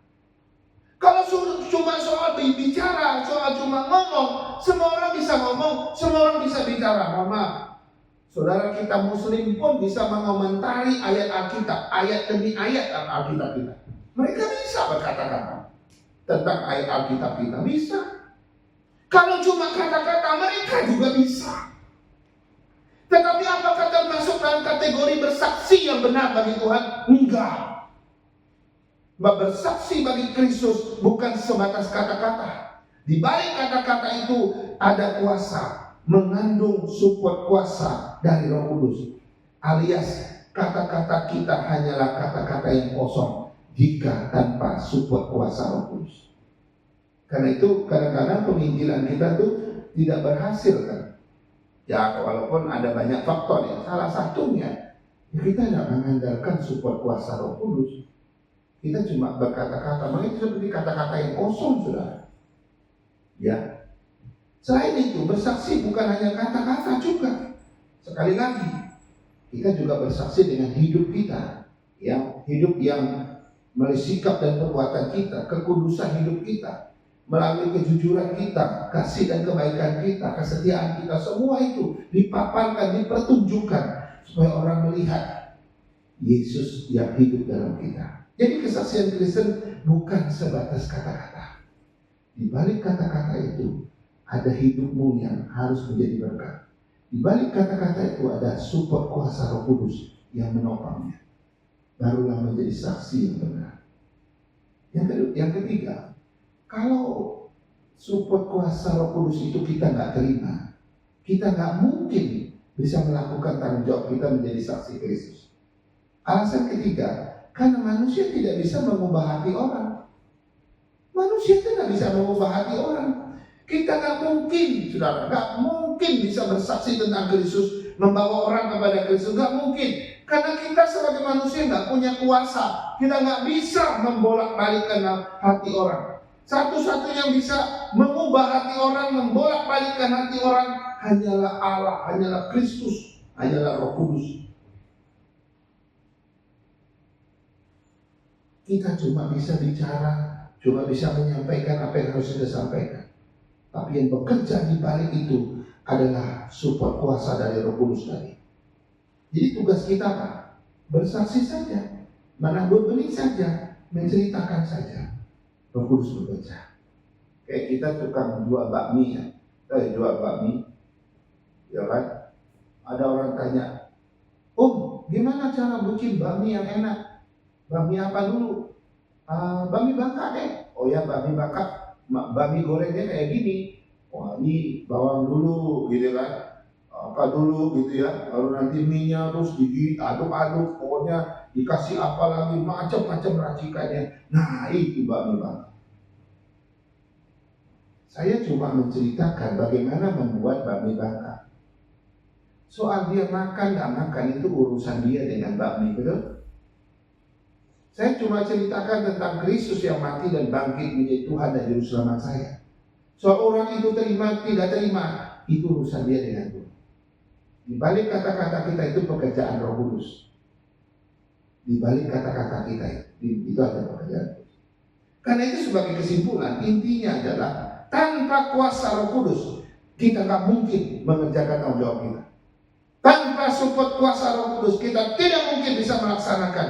Kalau cuma soal bicara, soal cuma ngomong, semua orang bisa ngomong, semua orang bisa bicara. Mama, saudara kita Muslim pun bisa mengomentari ayat Alkitab, ayat demi ayat Alkitab kita. Mereka bisa berkata-kata tentang ayat Alkitab kita, bisa. Kalau cuma kata-kata, mereka juga bisa. Tetapi apakah termasuk dalam kategori bersaksi yang benar bagi Tuhan? Enggak. Bersaksi bagi Kristus bukan sebatas kata-kata. Di balik kata-kata itu ada kuasa, mengandung support kuasa dari Roh Kudus. Alias kata-kata kita hanyalah kata-kata yang kosong jika tanpa support kuasa Roh Kudus. Karena itu kadang-kadang penginjilan kita tuh tidak berhasil kan. Ya walaupun ada banyak faktor ya. Salah satunya kita tidak mengandalkan support kuasa Roh Kudus. Kita cuma berkata-kata, makanya itu seperti kata-kata yang kosong sudah. Ya. Selain itu bersaksi bukan hanya kata-kata juga. Sekali lagi kita juga bersaksi dengan hidup kita, ya, hidup yang melalui sikap dan perbuatan kita, kekudusan hidup kita, melalui kejujuran kita, kasih dan kebaikan kita, kesetiaan kita, semua itu dipaparkan, dipertunjukkan supaya orang melihat Yesus yang hidup dalam kita. Jadi kesaksian Kristen bukan sebatas kata-kata. Di balik kata-kata itu ada hidupmu yang harus menjadi berkat. Di balik kata-kata itu ada support kuasa Roh Kudus yang menopangnya. Barulah menjadi saksi yang benar. Yang ketiga, kalau support kuasa Roh Kudus itu kita nggak terima, kita nggak mungkin bisa melakukan tanggung jawab kita menjadi saksi Kristus. Alasan ketiga, Karena manusia tidak bisa mengubah hati orang. Manusia tidak bisa mengubah hati orang. Kita gak mungkin, saudara, gak mungkin bisa bersaksi tentang Kristus, membawa orang kepada Kristus, gak mungkin. Karena kita sebagai manusia gak punya kuasa. Kita gak bisa membolak-balikkan hati orang. Satu-satunya yang bisa mengubah hati orang, membolak-balikkan hati orang, hanyalah Allah, hanyalah Kristus, hanyalah Roh Kudus. Kita cuma bisa bicara, cuma bisa menyampaikan apa yang harus kita sampaikan. Tapi yang bekerja di balik itu adalah support kuasa dari Roh Kudus tadi. Jadi tugas kita apa? Bersaksi saja, menabur benih saja, menceritakan saja. Roh Kudus bekerja. Kayak kita tukang jual bakmi ya. Jual bakmi, ya kan? Ada orang tanya, gimana cara bikin bakmi yang enak? Bakmi apa dulu? Bakmi bakar deh. Oh ya, bakmi bakar. Bakmi gorengnya kayak gini. Wah, ini bawang dulu gitu kan. Apa dulu gitu ya. Lalu nanti minyak terus diaduk-aduk, pokoknya dikasih apa lagi, macam-macam racikannya. Nah, itu bakmi bakar. Saya cuma menceritakan bagaimana membuat bakmi bakar. Soal dia makan gak makan itu urusan dia dengan bakmi, betul? Saya cuma ceritakan tentang Kristus yang mati dan bangkit menjadi Tuhan dan Juru Selamat saya. Soal orang itu terima, tidak terima, itu urusan dia dengan Tuhan. Di balik kata-kata kita itu pekerjaan Roh Kudus. Di balik kata-kata kita itu ada pekerjaan Kudus. Karena itu sebagai kesimpulan, intinya adalah tanpa kuasa Roh Kudus, kita gak mungkin mengerjakan tanggung jawab kita. Tanpa support kuasa Roh Kudus, kita tidak mungkin bisa melaksanakan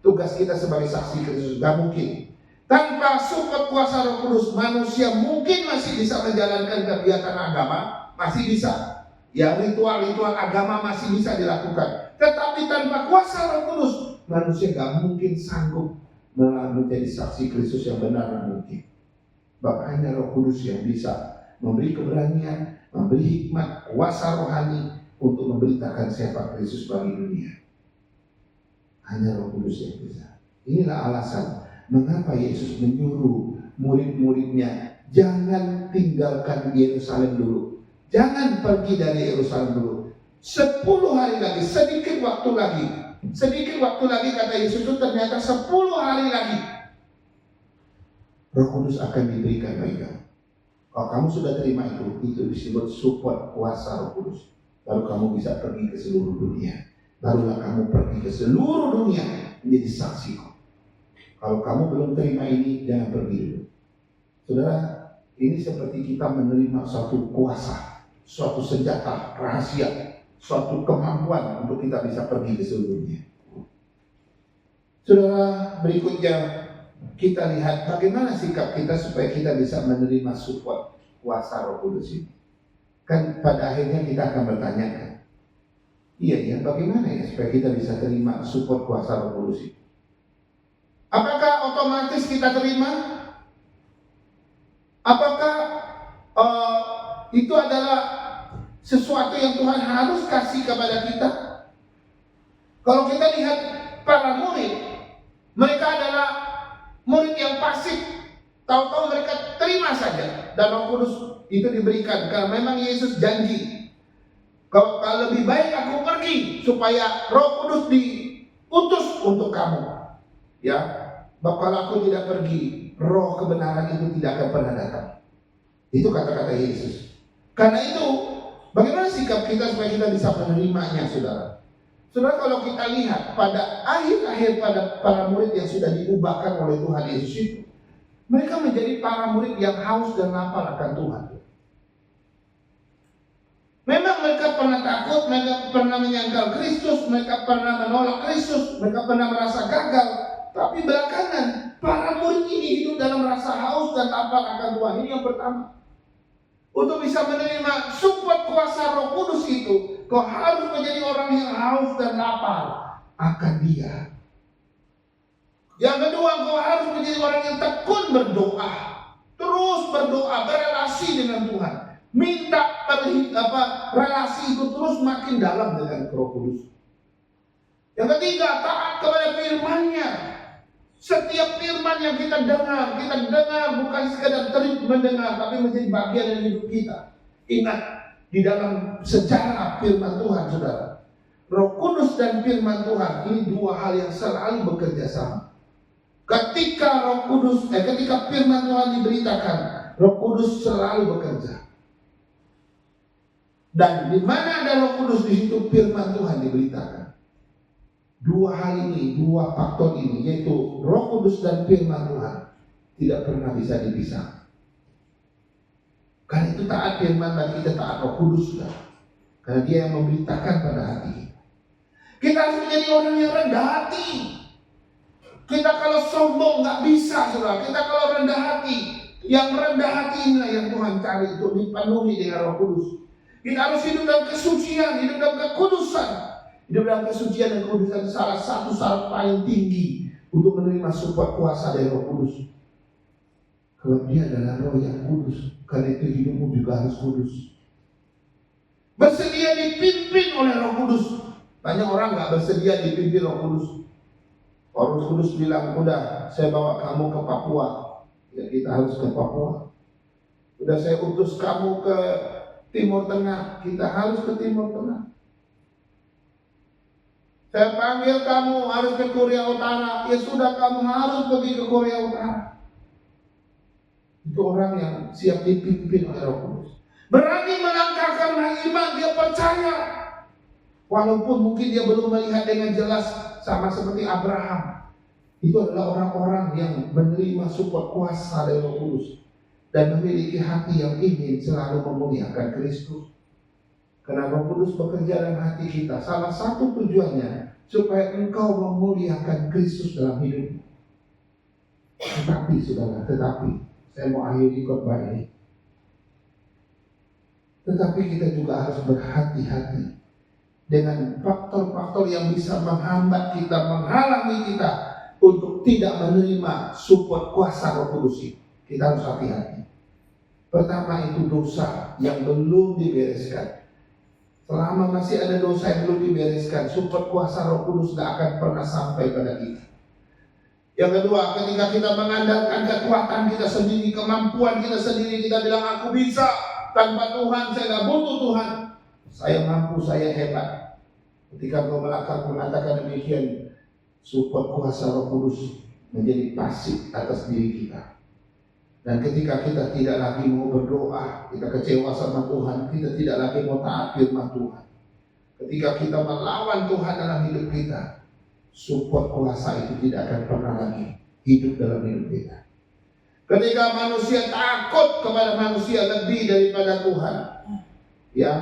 tugas kita sebagai saksi Kristus. Gak mungkin. Tanpa support kuasa Roh Kudus, manusia mungkin masih bisa menjalankan kegiatan agama, masih bisa. Ya, ritual-ritual agama masih bisa dilakukan. Tetapi tanpa kuasa Roh Kudus, manusia gak mungkin sanggup menjadi saksi Kristus yang benar dan mungkin. Bahkan hanya Roh Kudus yang bisa memberi keberanian, memberi hikmat, kuasa rohani untuk memberitakan siapa Kristus bagi dunia. Hanya Roh Kudus yang bisa. Inilah alasan mengapa Yesus menyuruh murid-muridnya, jangan tinggalkan Yerusalem dulu. Jangan pergi dari Yerusalem dulu. 10 hari lagi, sedikit waktu lagi kata Yesus itu ternyata 10 hari lagi. Roh Kudus akan diberikan bagi kamu. Kalau kamu sudah terima itu disebut support kuasa Roh Kudus. Baru kamu bisa pergi ke seluruh dunia. Barulah kamu pergi ke seluruh dunia menjadi saksiku. Kalau kamu belum terima ini, jangan pergi dulu. Saudara, ini seperti kita menerima suatu kuasa, suatu senjata rahasia, suatu kemampuan untuk kita bisa pergi ke seluruh dunia. Saudara, berikutnya kita lihat bagaimana sikap kita supaya kita bisa menerima support kuasa Roh Kudus ini. Kan pada akhirnya kita akan bertanya kan, iya bagaimana ya supaya kita bisa terima support kuasa Roh Kudus ini? Apakah otomatis kita terima? Apakah itu adalah sesuatu yang Tuhan harus kasih kepada kita? Kalau kita lihat para murid, mereka adalah murid yang pasif, tahu-tahu mereka terima saja dan Roh Kudus itu diberikan karena memang Yesus janji, kalau lebih baik aku pergi supaya Roh Kudus diutus untuk kamu. Ya, kalau aku tidak pergi, Roh kebenaran itu tidak akan pernah datang. Itu kata-kata Yesus. Karena itu, bagaimana sikap kita supaya kita bisa menerimanya, saudara? Saudara, kalau kita lihat pada akhir-akhir pada para murid yang sudah diubahkan oleh Tuhan Yesus itu, mereka menjadi para murid yang haus dan lapar akan Tuhan. Memang mereka pernah takut, mereka pernah menyangkal Kristus, mereka pernah menolak Kristus, mereka pernah merasa gagal. Tapi belakangan para murid ini hidup dalam rasa haus dan lapar akan Tuhan. Ini yang pertama. Untuk bisa menerima support kuasa Roh Kudus itu, kau harus menjadi orang yang haus dan lapar akan Dia. Yang kedua, kau harus menjadi orang yang tekun berdoa, terus berdoa, berelasi dengan Tuhan, minta relasi itu terus makin dalam dengan Roh Kudus. Yang ketiga, taat kepada firman-Nya. Setiap firman yang kita dengar bukan sekadar mendengar, tapi menjadi bagian dari hidup kita. Ingat, di dalam sejarah firman Tuhan, saudara, Roh Kudus dan firman Tuhan ini dua hal yang selalu bekerja sama. Ketika ketika firman Tuhan diberitakan, Roh Kudus selalu bekerja. Dan di mana ada Roh Kudus, di situ firman Tuhan diberitakan. Dua hal ini, dua faktor ini, yaitu Roh Kudus dan firman Tuhan, tidak pernah bisa dipisah. Karena itu taat firman dan kita taat Roh Kudus, sudah. Karena Dia yang memberitakan pada hati kita. Kita harus menjadi orang yang rendah hati. Kita kalau sombong nggak bisa, saudara. Kita kalau rendah hati, yang rendah hati inilah yang Tuhan cari untuk dipenuhi dengan Roh Kudus. Kita harus hidup dalam kesucian, hidup dalam kekudusan. Hidup dalam kesucian dan kekudusan salah satu syarat paling tinggi untuk menerima support kuasa dari Roh Kudus. Kalau Dia adalah Roh yang kudus, karena itu hidupmu juga harus kudus. Bersedia dipimpin oleh Roh Kudus. Banyak orang nggak bersedia dipimpin Roh Kudus. Roh Kudus bilang, udah saya bawa kamu ke Papua. Ya, kita harus ke Papua. Udah saya utus kamu ke Timur Tengah, kita harus ke Timur Tengah. Saya panggil kamu harus ke Korea Utara, ya sudah kamu harus pergi ke Korea Utara. Itu orang yang siap dipimpin oleh Roh Kudus. Berani melangkah karena iman, dia percaya. Walaupun mungkin dia belum melihat dengan jelas, sama seperti Abraham. Itu adalah orang-orang yang menerima support kuasa dari Roh Kudus dan memiliki hati yang ingin selalu memuliakan Kristus. Karena Roh Kudus bekerja dalam hati kita. Salah satu tujuannya supaya engkau memuliakan Kristus dalam hidupmu. Tetapi saudara, saya mau akhiri khotbah ini. Tetapi kita juga harus berhati-hati dengan faktor-faktor yang bisa menghambat kita, menghalangi kita untuk tidak menerima support kuasa Roh Kudus ini. Kita harus hati-hati. Pertama itu dosa yang belum dibereskan. Selama masih ada dosa yang belum dibereskan, support kuasa Roh Kudus tidak akan pernah sampai pada kita. Yang kedua, ketika kita mengandalkan kekuatan kita sendiri, kemampuan kita sendiri, kita bilang aku bisa, tanpa Tuhan saya tidak butuh Tuhan. Saya mampu, saya hebat. Ketika kau mengatakan demikian, support kuasa Roh Kudus menjadi pasif atas diri kita. Dan ketika kita tidak lagi mau berdoa, kita kecewa sama Tuhan, kita tidak lagi mau taat firman Tuhan. Ketika kita melawan Tuhan dalam hidup kita, support kuasa itu tidak akan pernah lagi hidup dalam hidup kita. Ketika manusia takut kepada manusia lebih daripada Tuhan, ya,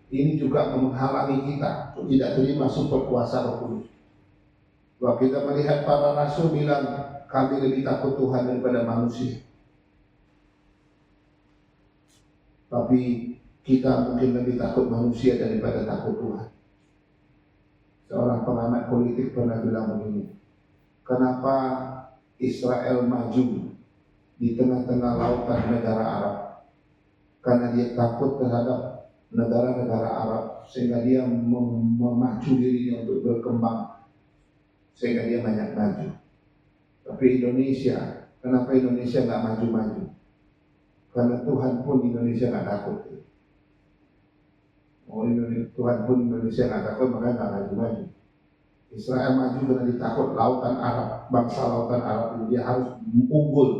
ini juga menghalangi kita untuk tidak terima support kuasa Roh Kudus. Bahwa kita melihat para rasul bilang, kami lebih takut Tuhan daripada manusia. Tapi kita mungkin lebih takut manusia daripada takut Tuhan. Seorang pengamat politik pernah bilang begini, kenapa Israel maju di tengah-tengah lautan negara Arab? Karena dia takut terhadap negara-negara Arab, sehingga dia memacu dirinya untuk berkembang, sehingga dia banyak maju. Tapi Indonesia, kenapa Indonesia nggak maju-maju? Karena Tuhan pun Indonesia nggak takut. Tuhan pun Indonesia nggak takut, makanya nggak maju-maju. Israel maju karena ditakut lautan Arab, bangsa lautan Arab itu dia harus unggul.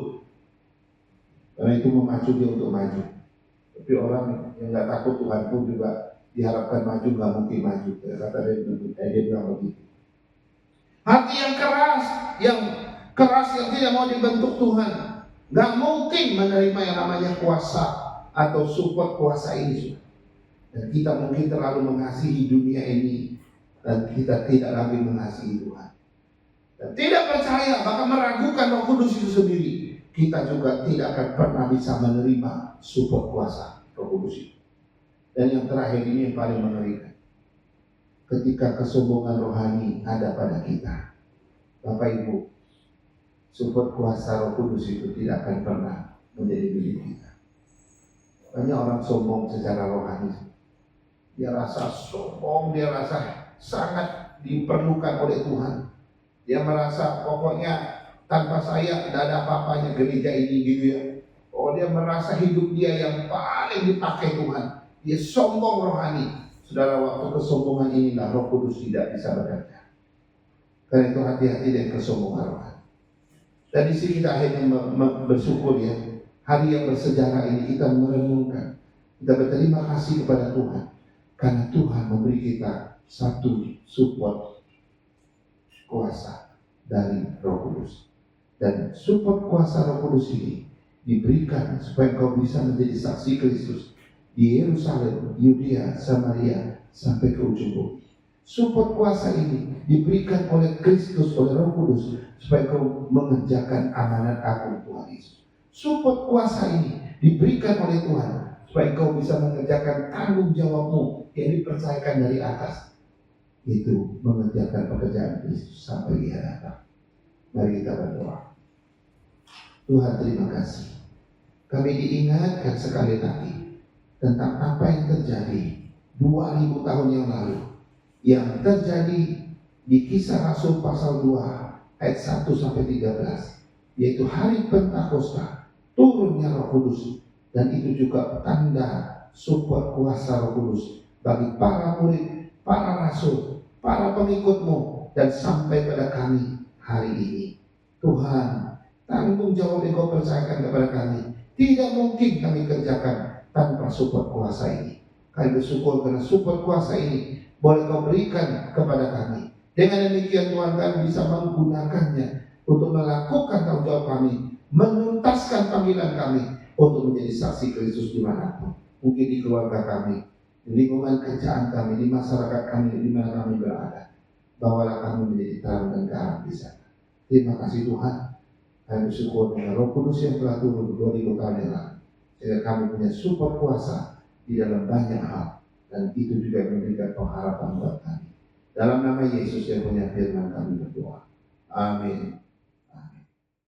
Karena itu memacu dia untuk maju. Tapi orang yang nggak takut Tuhan pun juga diharapkan maju, nggak mungkin maju. Kata dia bilang begitu. Hati yang keras yang tidak mau dibentuk Tuhan, gak mungkin menerima yang namanya kuasa atau support kuasa ini. Dan kita mungkin terlalu mengasihi dunia ini dan kita tidak lagi mengasihi Tuhan. Dan tidak percaya, bahkan meragukan Roh Kudus itu sendiri, kita juga tidak akan pernah bisa menerima support kuasa Roh Kudus itu. Dan yang terakhir ini yang paling mengerikan. Ketika kesombongan rohani ada pada kita, Bapak Ibu, support kuasa Roh Kudus itu tidak akan pernah menjadi milik kita. Banyak orang sombong secara rohani. Dia rasa sombong, dia rasa sangat diperlukan oleh Tuhan. Dia merasa pokoknya tanpa saya tidak ada apa-apanya gereja ini gitu ya. Oh, dia merasa hidup dia yang paling dipakai Tuhan. Dia sombong rohani. Saudara, waktu kesombongan inilah Roh Kudus tidak bisa bekerja. Karena itu hati-hati dengan kesombongan rohani. Dan di sini kita akhirnya bersyukur ya. Hari yang bersejarah ini kita merenungkan. Kita berterima kasih kepada Tuhan. Karena Tuhan memberi kita satu support kuasa dari Roh Kudus. Dan support kuasa Roh Kudus ini diberikan supaya kau bisa menjadi saksi Kristus di Yerusalem, Yudea, Samaria sampai ke ujung bumi. Support kuasa ini diberikan oleh Kristus, oleh Roh Kudus supaya kau mengerjakan amanat agung Tuhan Yesus. Support kuasa ini diberikan oleh Tuhan supaya kau bisa mengerjakan tanggung jawabmu yang dipercayakan dari atas, itu mengerjakan pekerjaan Kristus sampai di hadapan. Mari kita berdoa. Tuhan, terima kasih. Kami diingatkan sekali lagi tentang apa yang terjadi 2000 tahun yang lalu, yang terjadi di Kisah Rasul pasal 2 ayat 1 sampai 13, yaitu hari Pentakosta, turunnya Roh Kudus, dan itu juga tanda support kuasa Roh Kudus bagi para murid, para rasul, para pengikutmu, dan sampai pada kami hari ini. Tuhan, tanggung jawab yang kau percayakan kepada kami tidak mungkin kami kerjakan tanpa support kuasa ini. Kami bersyukur karena support kuasa ini boleh kau berikan kepada kami. Dengan demikian Tuhan, kami bisa menggunakannya untuk melakukan tanggung jawab kami, menuntaskan panggilan kami untuk menjadi saksi Kristus dimanapun. Mungkin di keluarga kami, di lingkungan kerjaan kami, di masyarakat kami, di mana kami berada. Bawalah kami menjadi terang dan garam di sana. Terima kasih Tuhan. Kami bersyukur dengan Roh Kudus yang telah turun 2000 tahun yang lalu, sehingga kami punya support kuasa di dalam banyak hal, dan itu juga memberikan pengharapan buat kami. Dalam nama Yesus yang punya firman kami berdoa. Amin.